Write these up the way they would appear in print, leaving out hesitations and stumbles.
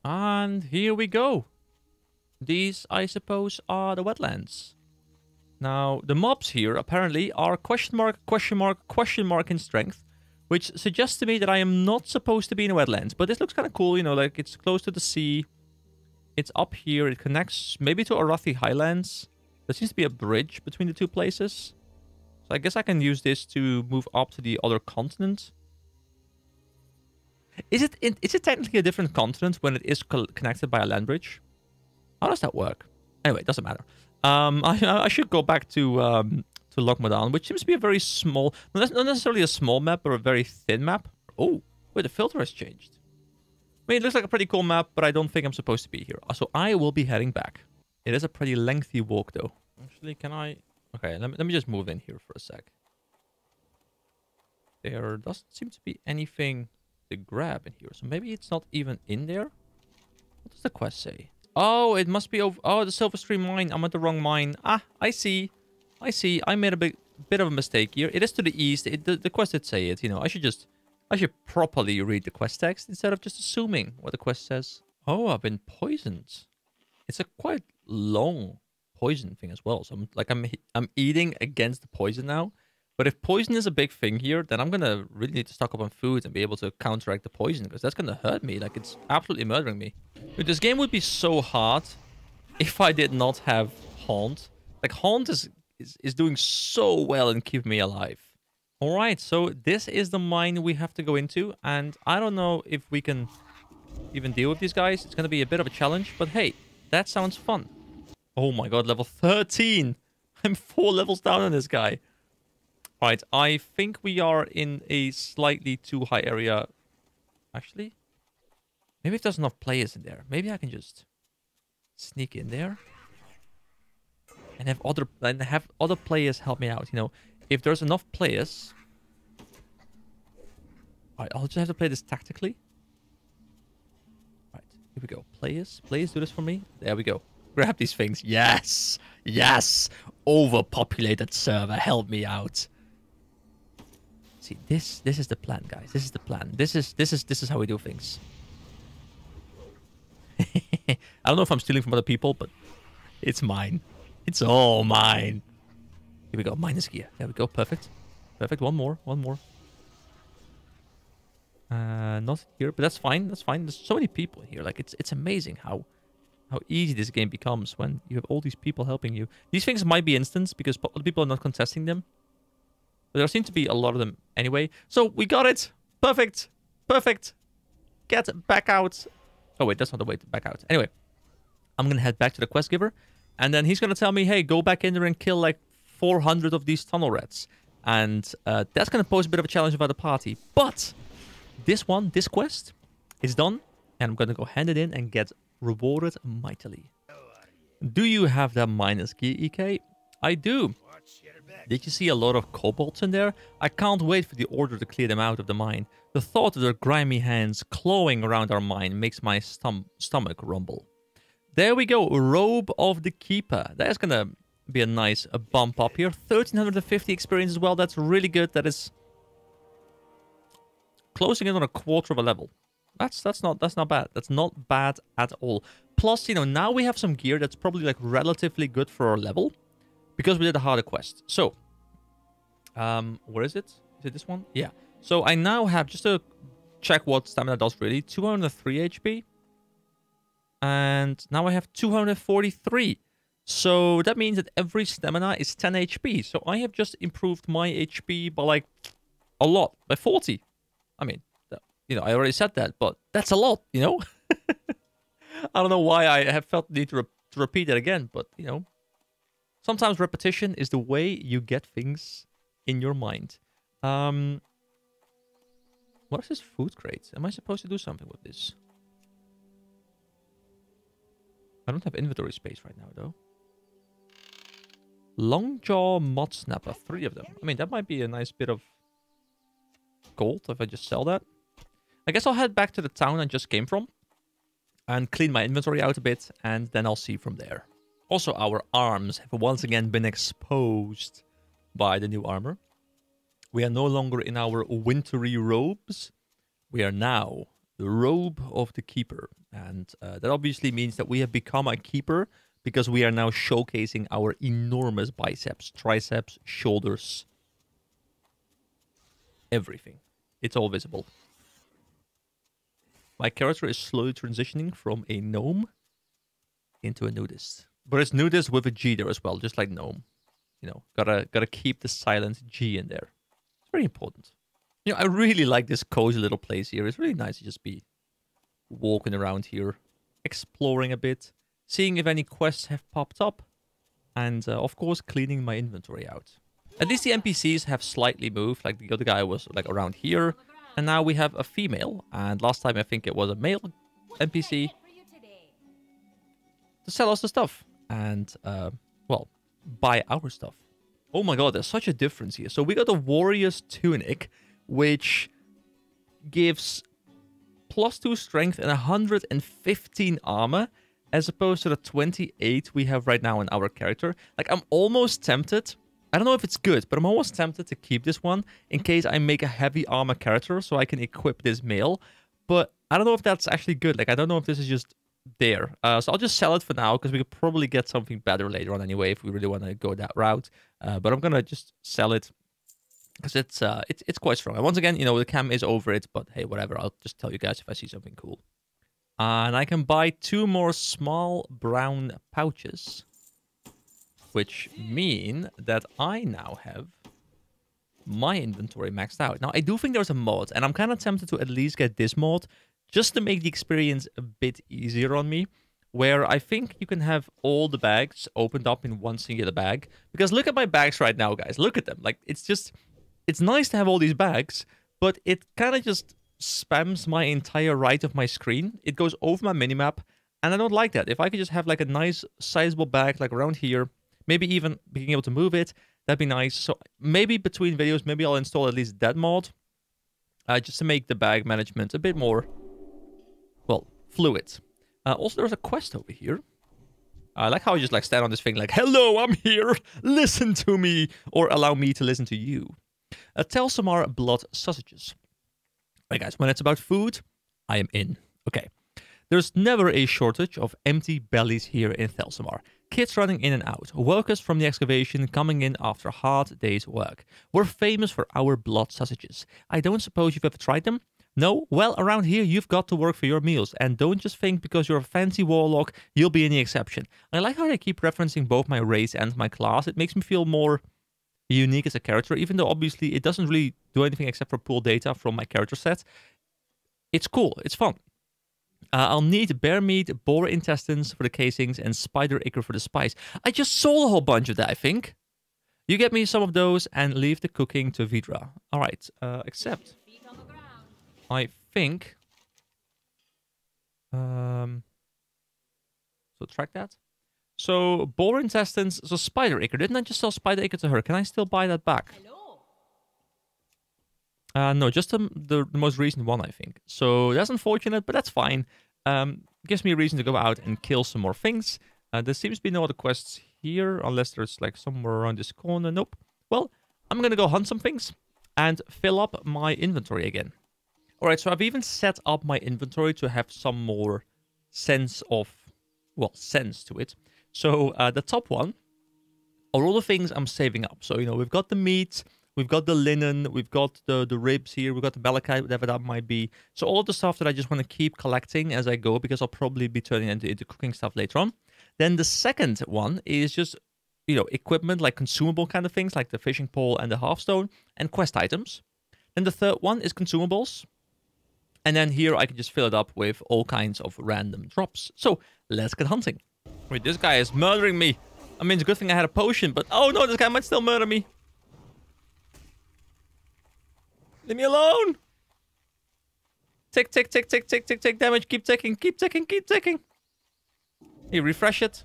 And here we go. These, I suppose, are the wetlands. Now, the mobs here apparently are question mark, question mark, question mark in strength, which suggests to me that I am not supposed to be in a wetlands. But this looks kind of cool, you know, like it's close to the sea. It's up here. It connects maybe to Arathi Highlands. There seems to be a bridge between the two places. So I guess I can use this to move up to the other continent. Is it technically a different continent when it is connected by a land bridge? How does that work? Anyway, it doesn't matter. I should go back to Lochmadan, which seems to be a very small, not necessarily a small map, but a very thin map. Oh, wait, the filter has changed. I mean, it looks like a pretty cool map, but I don't think I'm supposed to be here. So I will be heading back. It is a pretty lengthy walk, though. Actually, can I... Okay, let me just move in here for a sec. There doesn't seem to be anything to grab in here. So maybe it's not even in there? What does the quest say? Oh, it must be over... Oh, the Silver Stream mine. I'm at the wrong mine. Ah, I see. I see. I made a bit of a mistake here. It is to the east. The quest did say it. You know, I should properly read the quest text instead of just assuming what the quest says. Oh, I've been poisoned. It's a quite long poison thing as well. So I'm eating against the poison now. But if poison is a big thing here, then I'm gonna really need to stock up on food and be able to counteract the poison, because that's gonna hurt me. Like, it's absolutely murdering me. Dude, this game would be so hard if I did not have Haunt. Like, Haunt is doing so well in keeping me alive. All right, so this is the mine we have to go into, and I don't know if we can even deal with these guys. It's gonna be a bit of a challenge, but hey, that sounds fun. Oh my god, level 13! I'm 4 levels down on this guy. Right, I think we are in a slightly too high area. Actually, maybe if there's enough players in there, maybe I can just sneak in there and have other players help me out. You know, if there's enough players, right, I'll just have to play this tactically. Right, here we go. Players, do this for me. There we go. Grab these things. Yes, yes. Overpopulated server, help me out. See, this is the plan, guys. This is the plan. This is how we do things. I don't know if I'm stealing from other people, but it's mine. It's all mine. Here we go. Minus gear. There we go. Perfect. Perfect. One more. Not here, but that's fine. That's fine. There's so many people here. Like, it's amazing how easy this game becomes when you have all these people helping you. These things might be instants because other people are not contesting them. But there seem to be a lot of them anyway. So we got it. Perfect. Perfect. Get back out. Oh, wait, that's not the way to back out. Anyway, I'm going to head back to the quest giver. And then he's going to tell me, hey, go back in there and kill like 400 of these tunnel rats. And that's going to pose a bit of a challenge for the party. But this quest is done. And I'm going to go hand it in and get rewarded mightily. Do you have that minus gear, EK? I do. Did you see a lot of kobolds in there? I can't wait for the order to clear them out of the mine. The thought of their grimy hands clawing around our mine makes my stomach rumble. There we go, Robe of the Keeper. That's gonna be a nice bump up here. 1350 experience as well. That's really good. That is closing in on a quarter of a level. That's not bad. That's not bad at all. Plus, you know, now we have some gear that's probably like relatively good for our level, because we did a harder quest. So, where is it? Is it this one? Yeah. So I now have, just to check what stamina does really, 203 HP. And now I have 243. So that means that every stamina is 10 HP. So I have just improved my HP by like a lot, by 40. I mean, you know, I already said that, but that's a lot, you know? I don't know why I have felt the need to repeat it again, but, you know, sometimes repetition is the way you get things in your mind. What is this food crate? Am I supposed to do something with this? I don't have inventory space right now, though. Longjaw Mud Snapper, 3 of them. I mean, that might be a nice bit of gold if I just sell that. I guess I'll head back to the town I just came from and clean my inventory out a bit, and then I'll see from there. Also, our arms have once again been exposed by the new armor. We are no longer in our wintry robes. We are now the Robe of the Keeper. And that obviously means that we have become a keeper because we are now showcasing our enormous biceps, triceps, shoulders, everything. It's all visible. My character is slowly transitioning from a gnome into a nudist. But it's nudist with a G there as well, just like gnome. You know, gotta keep the silent G in there. It's very important. You know, I really like this cozy little place here. It's really nice to just be walking around here, exploring a bit, seeing if any quests have popped up, and of course cleaning my inventory out. At least the NPCs have slightly moved. Like the other guy was like around here, and now we have a female. And last time I think it was a male NPC to sell us the stuff and well, buy our stuff. Oh my god, there's such a difference here. So we got a warrior's tunic, which gives +2 strength and 115 armor, as opposed to the 28 we have right now in our character. Like, I'm almost tempted. I don't know if it's good, but I'm almost tempted to keep this one in case I make a heavy armor character so I can equip this male. But I don't know if that's actually good. Like, I don't know if this is just there. So I'll just sell it for now because we could probably get something better later on anyway if we really want to go that route. But I'm gonna just sell it because it's quite strong. And once again, you know, the cam is over it, but hey, whatever. I'll just tell you guys if I see something cool. And I can buy 2 more small brown pouches, which mean that I now have my inventory maxed out. Now, I do think there's a mod, and I'm kind of tempted to at least get this mod just to make the experience a bit easier on me, where I think you can have all the bags opened up in one singular bag. Because look at my bags right now, guys. Look at them. Like, it's nice to have all these bags, but it kind of just spams my entire right of my screen. It goes over my minimap, and I don't like that. If I could just have like a nice sizable bag like around here, maybe even being able to move it, that'd be nice. So maybe between videos, maybe I'll install at least that mod, just to make the bag management a bit more, well, fluid. Also, there's a quest over here. I like how I just like stand on this thing like, hello, I'm here, listen to me, or allow me to listen to you. Telsamar blood sausages. Right, guys, when it's about food, I am in. Okay. There's never a shortage of empty bellies here in Telsamar. Kids running in and out, workers from the excavation coming in after a hard day's work. We're famous for our blood sausages. I don't suppose you've ever tried them? No? Well, around here you've got to work for your meals, and don't just think because you're a fancy warlock, you'll be any exception. I like how they keep referencing both my race and my class. It makes me feel more unique as a character, even though obviously it doesn't really do anything except for pull data from my character set. It's cool. It's fun. I'll need bear meat, boar intestines for the casings, and spider ichor for the spice. I just sold a whole bunch of that, I think. You get me some of those and leave the cooking to Vidra. All right, except I think... so track that. So, boar intestines, so spider ichor. Didn't I just sell spider ichor to her? Can I still buy that back? No, just the most recent one, I think. So, that's unfortunate, but that's fine. Gives me a reason to go out and kill some more things. There seems to be no other quests here, unless there's like somewhere around this corner. Nope. Well, I'm gonna go hunt some things and fill up my inventory again. Alright, so I've even set up my inventory to have some more sense of, well, sense to it. So, the top one are all the things I'm saving up. So, you know, we've got the meat, we've got the linen, we've got the ribs here, we've got the malachite, whatever that might be. So, all of the stuff that I just want to keep collecting as I go, because I'll probably be turning into cooking stuff later on. Then the second one is just, you know, equipment, like consumable kind of things, like the fishing pole and the hearthstone, and quest items. Then the third one is consumables. And then here I can just fill it up with all kinds of random drops. So, let's get hunting. Wait, this guy is murdering me. I mean, it's a good thing I had a potion, but oh no, this guy might still murder me. Leave me alone. Tick, tick, tick, tick, tick, tick, tick damage. Keep ticking, keep ticking, keep ticking. Here, refresh it.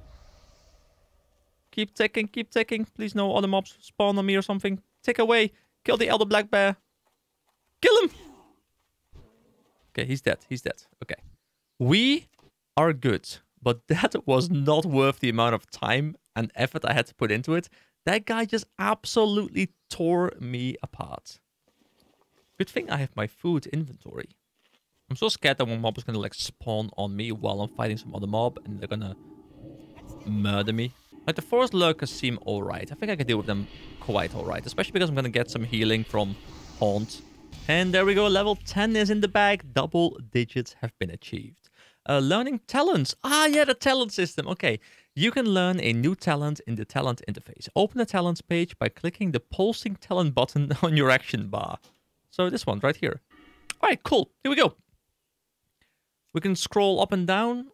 Keep ticking, keep ticking. Please no other mobs spawn on me or something. Tick away. Kill the elder black bear. Kill him. Okay, he's dead. He's dead. Okay. We are good. But that was not worth the amount of time and effort I had to put into it. That guy just absolutely tore me apart. Good thing I have my food inventory. I'm so scared that one mob is gonna like spawn on me while I'm fighting some other mob and they're gonna murder me. Like the forest lurkers seem alright. I think I can deal with them quite alright, especially because I'm gonna get some healing from Haunt. And there we go, level 10 is in the bag. Double digits have been achieved. Learning talents. Ah, yeah, the talent system. Okay, you can learn a new talent in the talent interface. Open the talents page by clicking the pulsing talent button on your action bar. So this one right here. All right, cool. Here we go. We can scroll up and down.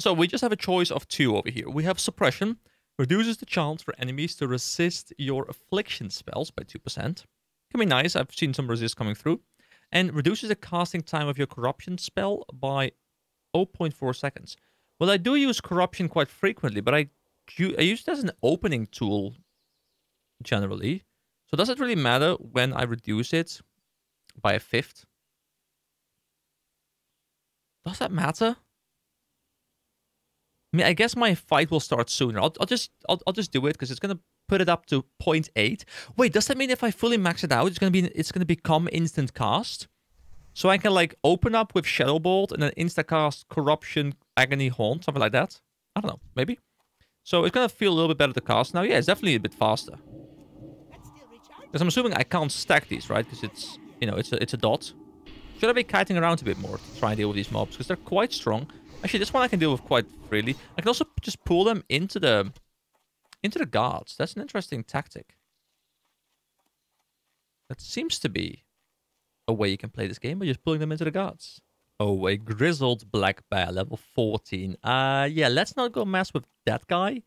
So we just have a choice of 2 over here. We have suppression. Reduces the chance for enemies to resist your affliction spells by 2%. Can be nice. I've seen some resist coming through. And reduces the casting time of your corruption spell by 0.4 seconds. Well, I do use corruption quite frequently, but I use it as an opening tool generally. So does it really matter when I reduce it by 1/5? Does that matter? I mean, I guess my fight will start sooner. I'll just do it because it's gonna put it up to 0.8. Wait, does that mean if I fully max it out, it's gonna become instant cast? So I can like open up with Shadow Bolt and then insta cast Corruption, Agony, Haunt, something like that. I don't know, maybe. So it's gonna feel a little bit better to cast now. Yeah, it's definitely a bit faster. Because I'm assuming I can't stack these, right? Because it's, you know, it's a dot. Should I be kiting around a bit more to try and deal with these mobs? Because they're quite strong. Actually, this one I can deal with quite freely. I can also just pull them into the guards. That's an interesting tactic. That seems to be a way you can play this game by just pulling them into the guards. Oh, a grizzled black bear, level 14. Yeah, let's not go mess with that guy.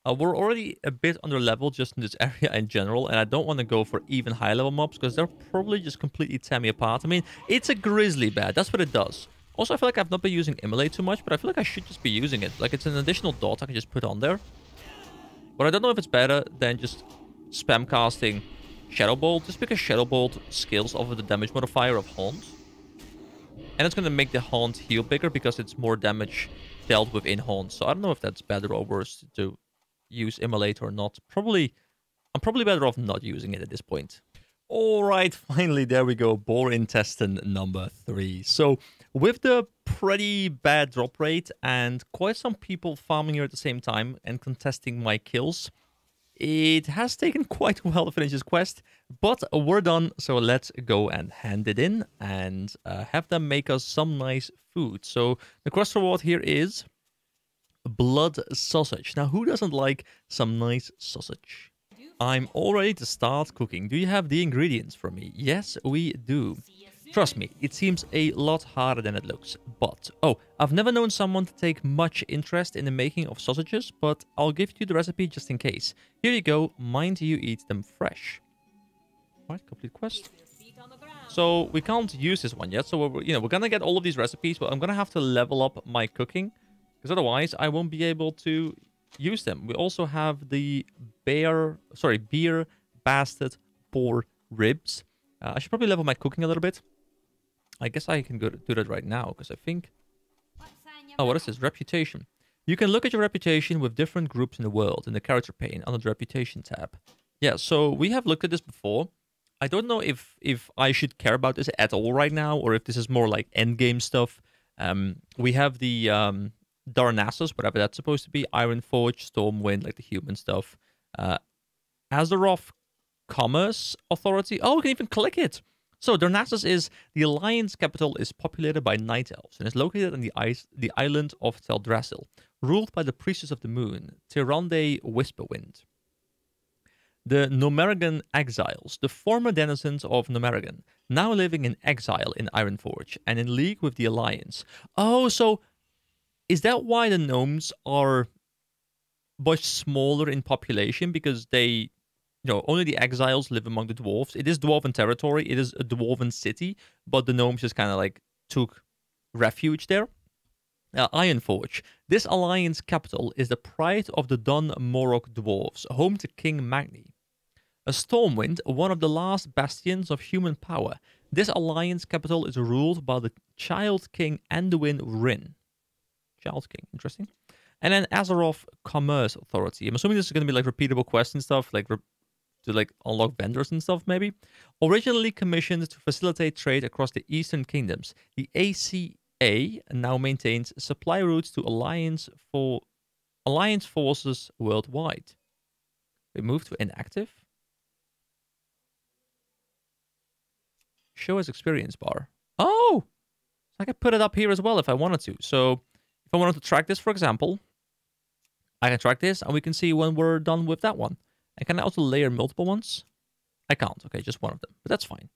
We're already a bit under level just in this area in general, and I don't want to go for even high level mobs because they'll probably just completely tear me apart. I mean, it's a grizzly bear. That's what it does. Also, I feel like I've not been using Immolate too much, but I feel like I should just be using it. Like, it's an additional dot I can just put on there. But I don't know if it's better than just spam casting Shadow Bolt, just because Shadow Bolt scales over the damage modifier of Haunt. And it's going to make the Haunt heal bigger because it's more damage dealt with in Haunt. So I don't know if that's better or worse to use Immolate or not. I'm probably better off not using it at this point. Alright, finally, there we go. Boar intestine number 3. So, with the pretty bad drop rate and quite some people farming here at the same time and contesting my kills, it has taken quite a while to finish this quest, but we're done, so let's go and hand it in and have them make us some nice food. So, the quest reward here is blood sausage. Now, who doesn't like some nice sausage? I'm all ready to start cooking. Do you have the ingredients for me? Yes, we do. Trust me, it seems a lot harder than it looks. But, oh, I've never known someone to take much interest in the making of sausages, but I'll give you the recipe just in case. Here you go, mind you eat them fresh. Alright, complete quest. So, we can't use this one yet, so we're gonna get all of these recipes, but I'm gonna have to level up my cooking, because otherwise I won't be able to use them. We also have the beer bastard boar ribs. I should probably level my cooking a little bit. I guess I can go do that right now because I think... Oh, what is this? Reputation. You can look at your reputation with different groups in the world in the character pane under the reputation tab. Yeah, so we have looked at this before. I don't know if I should care about this at all right now or if this is more like endgame stuff. We have the Darnassus, whatever that's supposed to be, Ironforge, Stormwind, like the human stuff. Azeroth Commerce Authority. Oh, we can even click it. So Darnassus is the Alliance capital is populated by night elves and is located on the island of Teldrassil, ruled by the priestess of the moon, Tyrande Whisperwind. The Nomergan exiles, the former denizens of Nomergan, now living in exile in Ironforge and in league with the Alliance. Oh, so is that why the gnomes are much smaller in population? Because they, only the exiles live among the dwarves. It is dwarven territory. It is a dwarven city, but the gnomes just kind of like took refuge there. Ironforge. This alliance capital is the pride of the Dun Morogh dwarves, home to King Magni. A Stormwind, one of the last bastions of human power. This alliance capital is ruled by the Child King Anduin Rin. Child King, interesting. And then Azeroth Commerce Authority. I'm assuming this is going to be like repeatable quests and stuff, like to like unlock vendors and stuff, maybe. Originally commissioned to facilitate trade across the Eastern Kingdoms, the ACA now maintains supply routes to Alliance forces worldwide. We move to inactive. Show as experience bar. Oh! I could put it up here as well if I wanted to. So if I wanted to track this, for example, I can track this and we can see when we're done with that one. And can I also layer multiple ones? I can't. Okay, just one of them. But that's fine.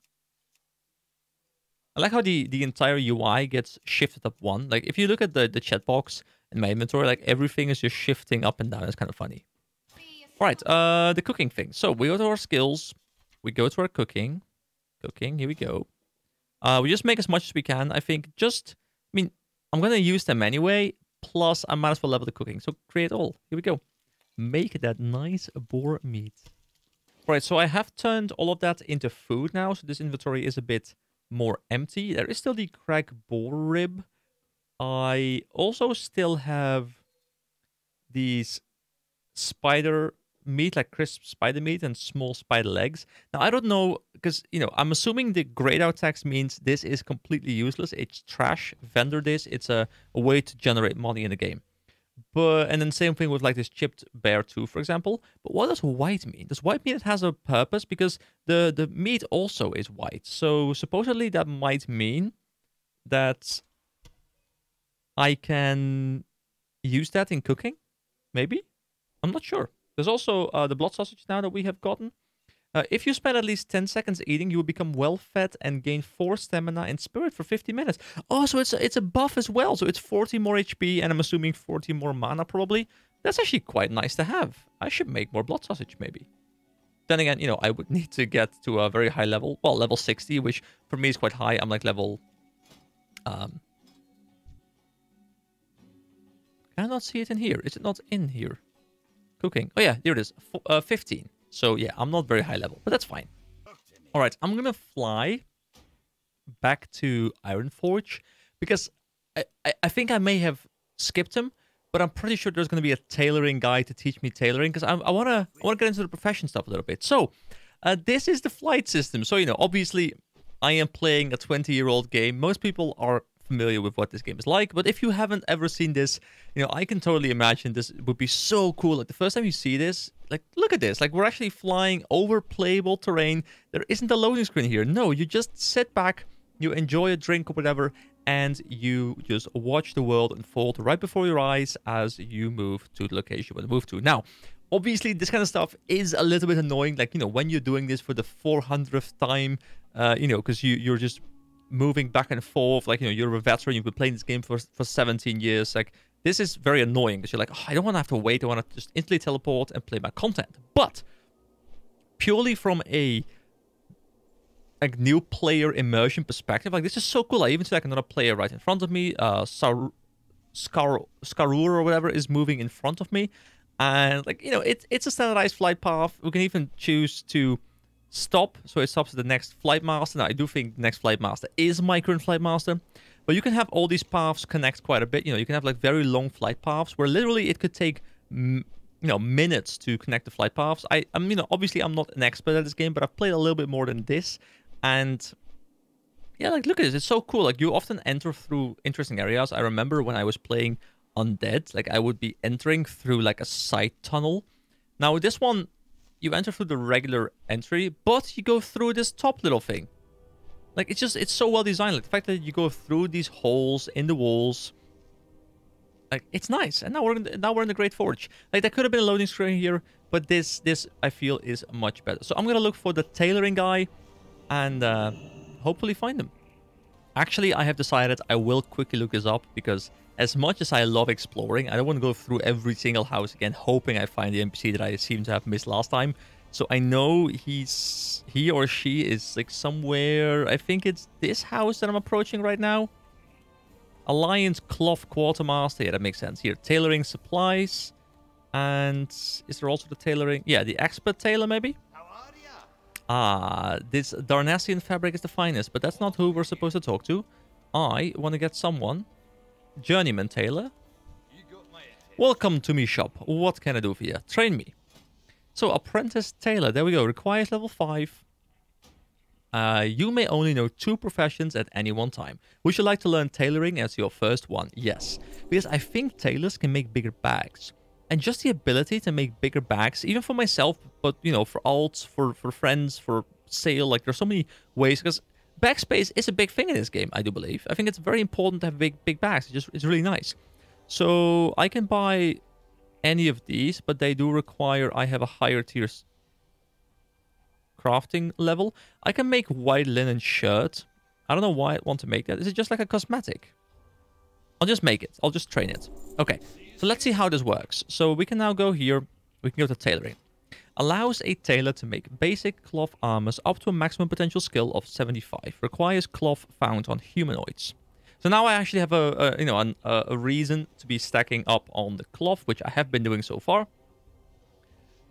I like how the entire UI gets shifted up one. Like if you look at the chat box in my inventory, like everything is just shifting up and down. It's kind of funny. All right, the cooking thing. So we go to our skills. We go to our cooking. Cooking, here we go. We just make as much as we can. I think just, I mean, I'm going to use them anyway. Plus, I might as well level the cooking. So create all. Here we go. Make that nice boar meat. All right, so I have turned all of that into food now. So this inventory is a bit more empty. There is still the crack boar rib. I also still have these spider meat, like crisp spider meat and small spider legs. Now, I don't know, because, you know, I'm assuming the grayed out text means this is completely useless. It's trash. Vendor this. It's a way to generate money in the game. But, and then same thing with like this chipped bear too, for example. But what does white mean? Does white mean it has a purpose? Because the meat also is white. So supposedly that might mean that I can use that in cooking. Maybe? I'm not sure. There's also the blood sausage now that we have gotten. If you spend at least 10 seconds eating, you will become well-fed and gain 4 stamina and spirit for 50 minutes. Oh, so it's a buff as well. So it's 40 more HP and I'm assuming 40 more mana probably. That's actually quite nice to have. I should make more blood sausage maybe. Then again, you know, I would need to get to a very high level. Well, level 60, which for me is quite high. I'm like level... Can I not see it in here? Is it not in here? Cooking. Oh, yeah, here it is. 15. So, yeah, I'm not very high level, but that's fine. All right, I'm going to fly back to Ironforge because I think I may have skipped him, but I'm pretty sure there's going to be a tailoring guy to teach me tailoring because I want to get into the profession stuff a little bit. So, this is the flight system. So, you know, obviously, I am playing a 20-year-old game. Most people are familiar with what this game is like, but if you haven't ever seen this, you know, I can totally imagine this would be so cool. Like the first time you see this, like look at this, like we're actually flying over playable terrain. There isn't a loading screen here. No, you just sit back, you enjoy a drink or whatever, and you just watch the world unfold right before your eyes as you move to the location you want to move to. Now, obviously, this kind of stuff is a little bit annoying. Like, you know, when you're doing this for the 400th time, you know, because you're just moving back and forth, like, you know, you're a veteran, you've been playing this game for 17 years, like, this is very annoying, because you're like, oh, I don't want to have to wait, I want to just instantly teleport and play my content. But, purely from a new player immersion perspective, like, this is so cool. I even see, like, another player right in front of me, Skarur or whatever is moving in front of me, and, like, you know, it's a standardized flight path. We can even choose to stop, so it stops at the next flight master. Now, I do think the next flight master is my current flight master, but you can have all these paths connect quite a bit. You know, you can have like very long flight paths where literally it could take you know, minutes to connect the flight paths. I'm, you know, obviously I'm not an expert at this game, but I've played a little bit more than this, and yeah, like look at this, it's so cool. Like you often enter through interesting areas. I remember when I was playing Undead, like I would be entering through like a side tunnel. Now with this one, you enter through the regular entry, but you go through this top little thing. Like, it's so well designed. Like, the fact that you go through these holes in the walls, like, it's nice. And now we're in the Great Forge. Like, there could have been a loading screen here, but this I feel is much better. So I'm gonna look for the tailoring guy and hopefully find him. Actually, I have decided I will quickly look this up because as much as I love exploring, I don't want to go through every single house again, hoping I find the NPC that I seem to have missed last time. So I know he or she is like somewhere. I think it's this house that I'm approaching right now. Alliance Cloth Quartermaster. Yeah, that makes sense. Here, tailoring supplies. And is there also the tailoring? Yeah, the expert tailor maybe? Ah, this Darnassian fabric is the finest, but that's not who we're supposed to talk to. I want to get someone. Journeyman tailor. Welcome to me shop. What can I do for you? Train me. So apprentice tailor, there we go. Requires level 5. You may only know 2 professions at any one time. Would you like to learn tailoring as your first one? Yes, because I think tailors can make bigger bags. And just the ability to make bigger bags, even for myself, but, you know, for alts, for friends, for sale, like, there's so many ways, because bag space is a big thing in this game, I do believe. I think it's very important to have big bags. It's really nice. So I can buy any of these, but they do require I have a higher tier crafting level. I can make white linen shirt. I don't know why I want to make that. Is it just like a cosmetic? I'll just make it. I'll just train it. Okay, so let's see how this works. So we can now go here. We can go to tailoring. Allows a tailor to make basic cloth armors up to a maximum potential skill of 75. Requires cloth found on humanoids. So now I actually have a reason to be stacking up on the cloth, which I have been doing so far.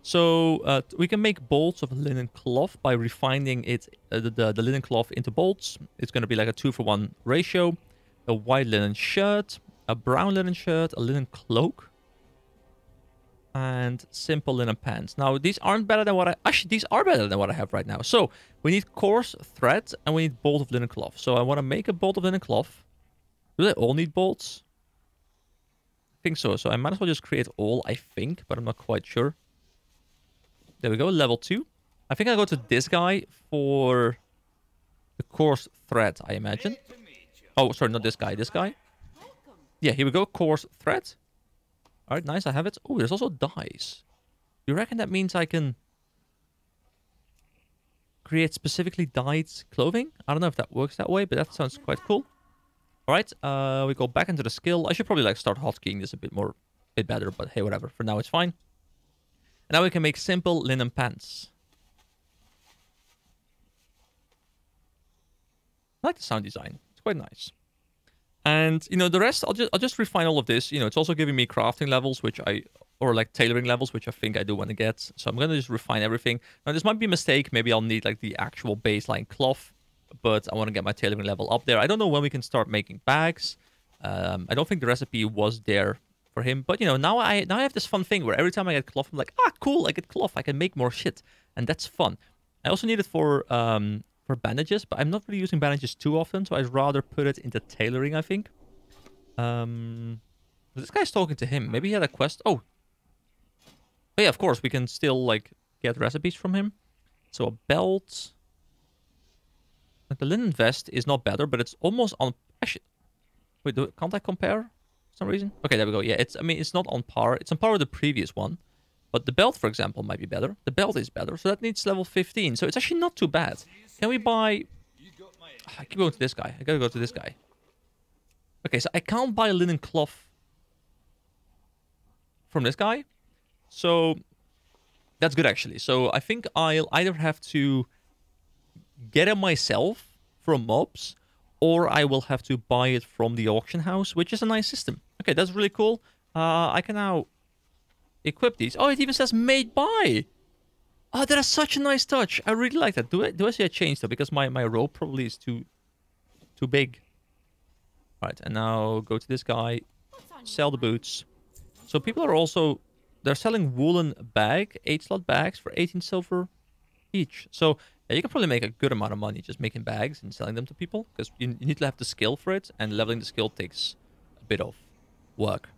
So we can make bolts of linen cloth by refining it, the linen cloth into bolts. It's going to be like a 2-for-1 ratio. A white linen shirt, a brown linen shirt, a linen cloak, and simple linen pants. Now, these aren't better than what I... Actually, these are better than what I have right now. So we need coarse thread, and we need bolt of linen cloth. So I want to make a bolt of linen cloth. Do they all need bolts? I think so. So I might as well just create all, I think, but I'm not quite sure. There we go, level 2. I think I'll go to this guy for the coarse thread, I imagine. Oh, sorry, not this guy, this guy. Yeah, here we go, coarse thread. Alright, nice, I have it. Oh, there's also dyes. You reckon that means I can create specifically dyed clothing? I don't know if that works that way, but that sounds quite cool. Alright, we go back into the skill. I should probably like start hotkeying this a bit better, but hey, whatever. For now, it's fine. And now we can make simple linen pants. I like the sound design. It's quite nice. And, you know, the rest, I'll just refine all of this. You know, it's also giving me crafting levels, or like tailoring levels, which I think I do want to get. So I'm going to just refine everything. Now, this might be a mistake. Maybe I'll need like the actual baseline cloth, but I want to get my tailoring level up there. I don't know when we can start making bags. I don't think the recipe was there for him, but, you know, now I have this fun thing where every time I get cloth, I'm like, ah, cool, I get cloth. I can make more shit, and that's fun. I also need it for bandages, but I'm not really using bandages too often, so I'd rather put it into tailoring, I think. This guy's talking to him. Maybe he had a quest. Oh, yeah, of course, we can still, like, get recipes from him. So a belt. Like, the linen vest is not better, but it's almost on... Actually, wait, can't I compare for some reason? Okay, there we go. Yeah, I mean, it's not on par. It's on par with the previous one. But the belt, for example, might be better. The belt is better, so that needs level 15. So it's actually not too bad. Can we buy... I keep going to this guy. I gotta go to this guy. Okay, so I can't buy linen cloth from this guy. So that's good, actually. So I think I'll either have to get it myself from mobs, or I will have to buy it from the auction house, which is a nice system. Okay, that's really cool. I can now equip these. Oh, it even says made by. Oh, that is such a nice touch. I really like that. Do I see a change though? Because my rope probably is too big. All right, and now go to this guy. Sell the boots. So people are also... They're selling woolen 8-slot bags for 18 silver each. So yeah, you can probably make a good amount of money just making bags and selling them to people. Because you need to have the skill for it. And leveling the skill takes a bit of work.